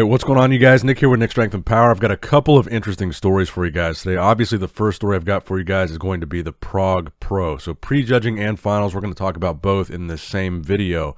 What's going on, you guys? Nick here with Nick Strength and Power. I've got a couple of interesting stories for you guys today. Obviously, the first story I've got for you guys is going to be the Prague Pro. So prejudging and finals, we're going to talk about both in this same video.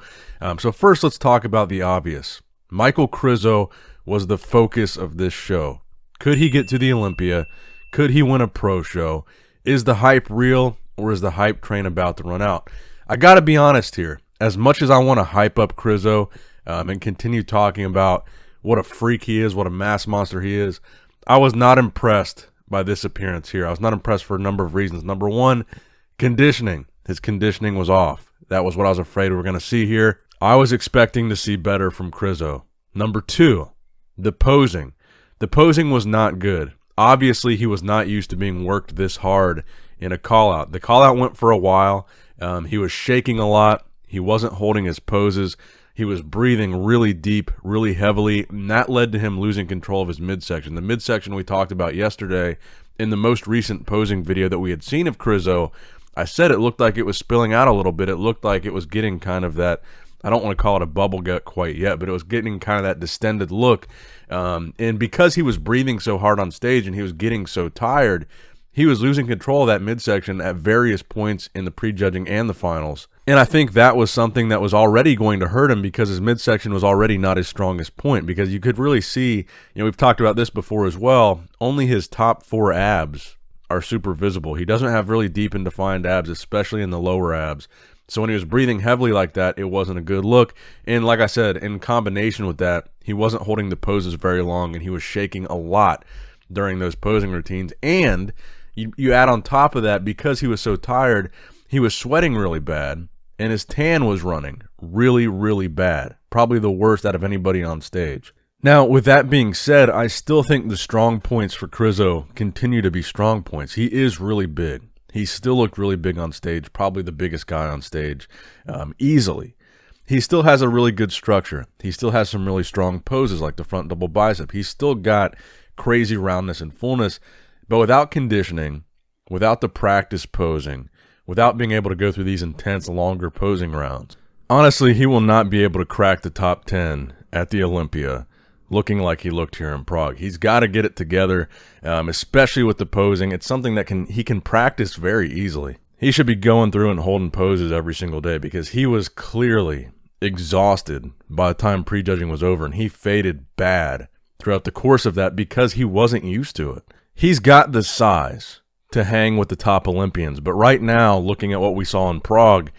So first, let's talk about the obvious. Michal Krizo was the focus of this show. Could he get to the Olympia? Could he win a pro show? Is the hype real, or is the hype train about to run out? I got to be honest here. As much as I want to hype up Krizo and continue talking about what a freak he is, what a mass monster he is, I was not impressed by this appearance here. I was not impressed for a number of reasons. Number one, conditioning. His conditioning was off. That was what I was afraid we were going to see here. I was expecting to see better from Krizo. Number two, the posing. The posing was not good. Obviously, he was not used to being worked this hard in a call-out. The call-out went for a while. He was shaking a lot. He wasn't holding his poses. He was breathing really deep, really heavily, and that led to him losing control of his midsection. The midsection we talked about yesterday in the most recent posing video that we had seen of Krizo, I said it looked like it was spilling out a little bit. It looked like it was getting kind of that, I don't want to call it a bubble gut quite yet, but it was getting kind of that distended look. And because he was breathing so hard on stage and he was getting so tired, he was losing control of that midsection at various points in the prejudging and the finals. And I think that was something that was already going to hurt him because his midsection was already not his strongest point, because you could really see, we've talked about this before as well, only his top 4 abs are super visible. He doesn't have really deep and defined abs, especially in the lower abs. So when he was breathing heavily like that, it wasn't a good look. And like I said, in combination with that, he wasn't holding the poses very long and he was shaking a lot during those posing routines. And you add on top of that, because he was so tired, he was sweating really bad. And his tan was running really, really bad. Probably the worst out of anybody on stage. Now, with that being said, I still think the strong points for Krizo continue to be strong points. He is really big. He still looked really big on stage, probably the biggest guy on stage, easily. He still has a really good structure. He still has some really strong poses like the front double bicep. He's still got crazy roundness and fullness, but without conditioning, without the practice posing, without being able to go through these intense, longer posing rounds, honestly, he will not be able to crack the top 10 at the Olympia looking like he looked here in Prague. He's got to get it together, especially with the posing. It's something that he can practice very easily. He should be going through and holding poses every single day, because he was clearly exhausted by the time prejudging was over, and he faded bad throughout the course of that because he wasn't used to it. He's got the size to hang with the top Olympians, but right now, looking at what we saw in Prague,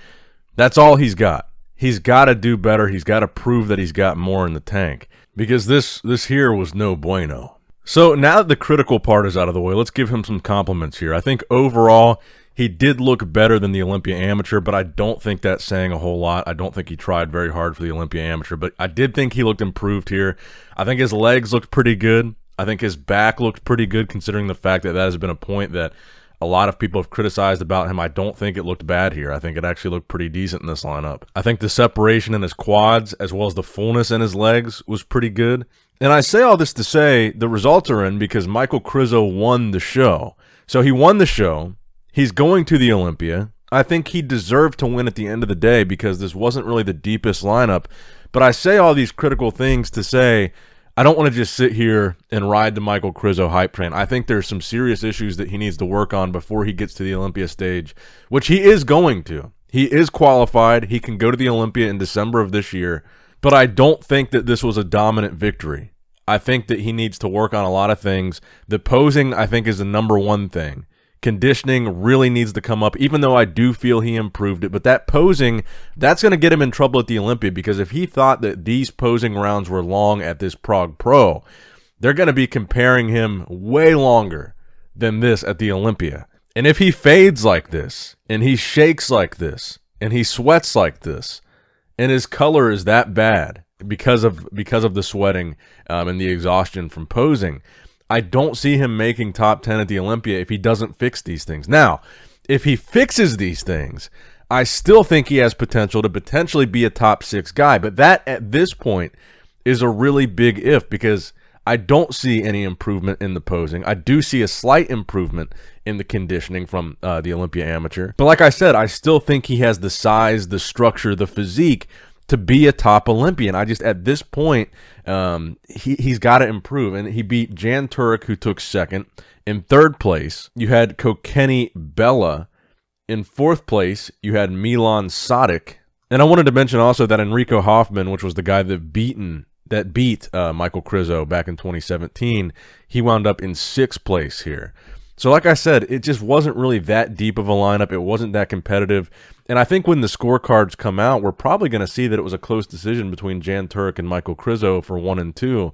that's all he's got. He's got to do better. He's got to prove that he's got more in the tank, because this here was no bueno. So now that the critical part is out of the way, let's give him some compliments here. I think overall, he did look better than the Olympia Amateur, but I don't think that's saying a whole lot. I don't think he tried very hard for the Olympia Amateur, but I did think he looked improved here. I think his legs looked pretty good. I think his back looked pretty good, considering the fact that has been a point that a lot of people have criticized about him. I don't think it looked bad here. I think it actually looked pretty decent in this lineup. I think the separation in his quads, as well as the fullness in his legs, was pretty good. And I say all this to say the results are in because Michal Krizo won the show. So he won the show. He's going to the Olympia. I think he deserved to win at the end of the day, because this wasn't really the deepest lineup. But I say all these critical things to say I don't want to just sit here and ride the Michal Krizo hype train. I think there's some serious issues that he needs to work on before he gets to the Olympia stage, which he is going to. He is qualified. He can go to the Olympia in December of this year, but I don't think that this was a dominant victory. I think that he needs to work on a lot of things. The posing, I think, is the number one thing. Conditioning really needs to come up, even though I do feel he improved it. But that posing, that's going to get him in trouble at the Olympia, because if he thought that these posing rounds were long at this Prague Pro, they're going to be comparing him way longer than this at the Olympia. And if he fades like this, and he shakes like this, and he sweats like this, and his color is that bad because of the sweating and the exhaustion from posing, I don't see him making top 10 at the Olympia if he doesn't fix these things. Now, if he fixes these things, I still think he has potential to potentially be a top 6 guy. But that, at this point, is a really big if, because I don't see any improvement in the posing. I do see a slight improvement in the conditioning from the Olympia Amateur. But like I said, I still think he has the size, the structure, the physique to be a top Olympian. I just, at this point, he's got to improve. And he beat Jan Turek, who took second. In third place, you had Kokeni Bella. In fourth place, you had Milan Sadik. And I wanted to mention also that Enrico Hoffman, which was the guy that beat Michal Krizo back in 2017, he wound up in sixth place here. So like I said, it just wasn't really that deep of a lineup. It wasn't that competitive. And I think when the scorecards come out, we're probably going to see that it was a close decision between Jan Turek and Michal Krizo for 1 and 2,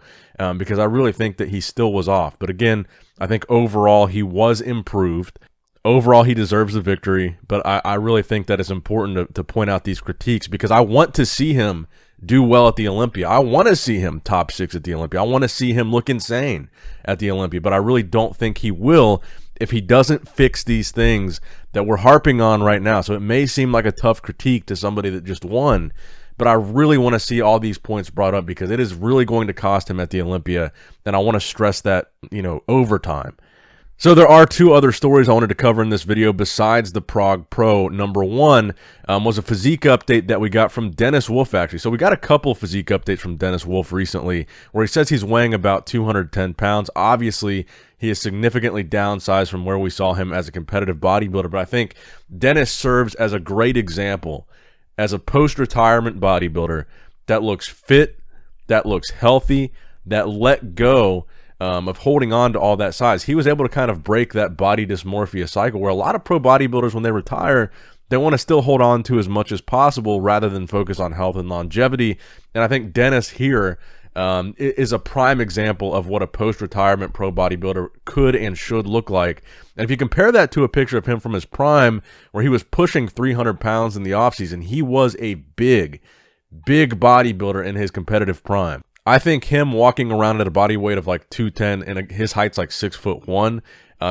because I really think that he still was off. But again, I think overall he was improved. Overall, he deserves the victory, but I really think that it's important to point out these critiques because I want to see him do well at the Olympia. I want to see him top 6 at the Olympia. I want to see him look insane at the Olympia, but I really don't think he will if he doesn't fix these things that we're harping on right now. So it may seem like a tough critique to somebody that just won, but I really want to see all these points brought up because it is really going to cost him at the Olympia, and I want to stress that, over time. So there are 2 other stories I wanted to cover in this video besides the Prague Pro. Number 1 was a physique update that we got from Dennis Wolf, actually. So we got a couple physique updates from Dennis Wolf recently where he says he's weighing about 210 pounds. Obviously, he is significantly downsized from where we saw him as a competitive bodybuilder, but I think Dennis serves as a great example as a post-retirement bodybuilder that looks fit, that looks healthy, that let go of holding on to all that size. He was able to kind of break that body dysmorphia cycle where a lot of pro bodybuilders, when they retire, they want to still hold on to as much as possible rather than focus on health and longevity. And I think Dennis here is a prime example of what a post-retirement pro bodybuilder could and should look like. And if you compare that to a picture of him from his prime where he was pushing 300 pounds in the offseason, he was a big bodybuilder in his competitive prime. I think him walking around at a body weight of like 210 and his height's like 6'1"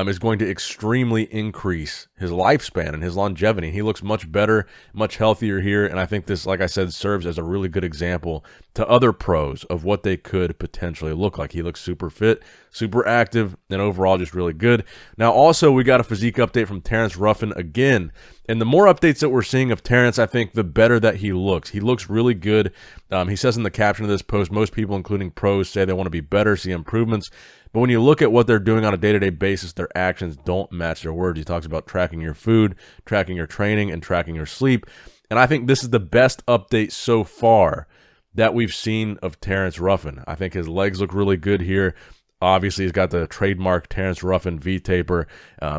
is going to extremely increase his lifespan and his longevity. He looks much better, much healthier here, and I think this, like I said, serves as a really good example to other pros of what they could potentially look like. He looks super fit, super active, and overall just really good. Now, also, we got a physique update from Terrence Ruffin again, and the more updates that we're seeing of Terrence, I think the better that he looks. He looks really good. He says in the caption of this post, most people, including pros, say they want to be better, see improvements. But when you look at what they're doing on a day-to-day basis, their actions don't match their words. He talks about tracking your food, tracking your training, and tracking your sleep. And I think this is the best update so far that we've seen of Terrence Ruffin. I think his legs look really good here. Obviously, he's got the trademark Terrence Ruffin V-taper.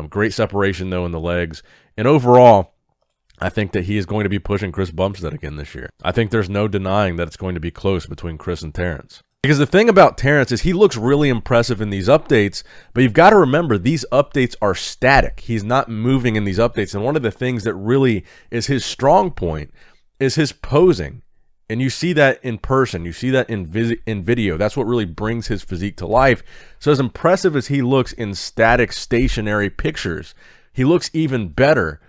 Great separation, though, in the legs. And overall, I think that he is going to be pushing Chris Bumstead again this year. I think there's no denying that it's going to be close between Chris and Terrence. Because the thing about Terrence is he looks really impressive in these updates, but you've got to remember these updates are static. He's not moving in these updates. And one of the things that really is his strong point is his posing. And you see that in person. You see that in video. That's what really brings his physique to life. So as impressive as he looks in static, stationary pictures, he looks even better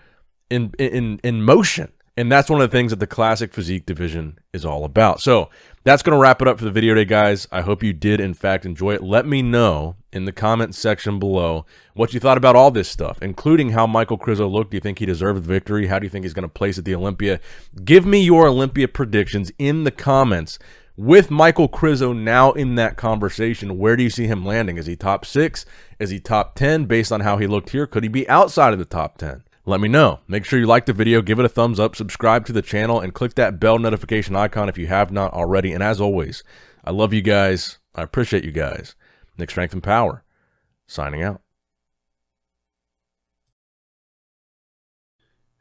in motion. And that's one of the things that the classic physique division is all about. So that's going to wrap it up for the video today, guys. I hope you did, in fact, enjoy it. Let me know in the comment section below what you thought about all this stuff, including how Michal Krizo looked. Do you think he deserved the victory? How do you think he's going to place at the Olympia? Give me your Olympia predictions in the comments. With Michal Krizo now in that conversation, where do you see him landing? Is he top 6? Is he top 10 based on how he looked here? Could he be outside of the top 10? Let me know. Make sure you like the video, give it a thumbs up, subscribe to the channel, and click that bell notification icon if you have not already. And as always, I love you guys. I appreciate you guys. Nick Strength and Power, signing out.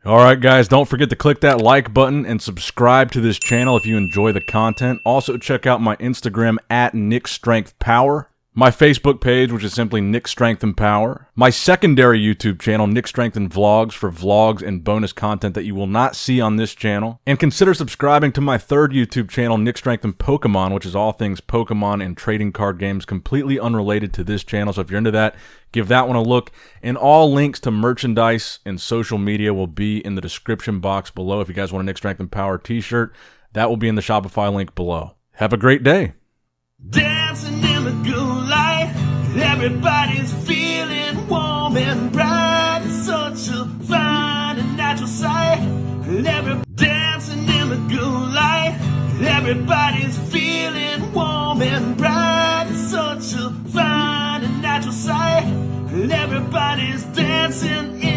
All right, guys, don't forget to click that like button and subscribe to this channel if you enjoy the content. Also, check out my Instagram at Nick Strength Power. My Facebook page, which is simply Nick Strength and Power. My secondary YouTube channel, Nick Strength and Vlogs, for vlogs and bonus content that you will not see on this channel. And consider subscribing to my third YouTube channel, Nick Strength and Pokemon, which is all things Pokemon and trading card games, completely unrelated to this channel. So if you're into that, give that one a look. And all links to merchandise and social media will be in the description box below. If you guys want a Nick Strength and Power t-shirt, that will be in the Shopify link below. Have a great day. Dancing in the good light, everybody's feeling warm and bright. It's such a fine and natural sight. Dancing in the good light. Everybody's feeling warm and bright. It's such a fine and natural sight. And everybody's dancing in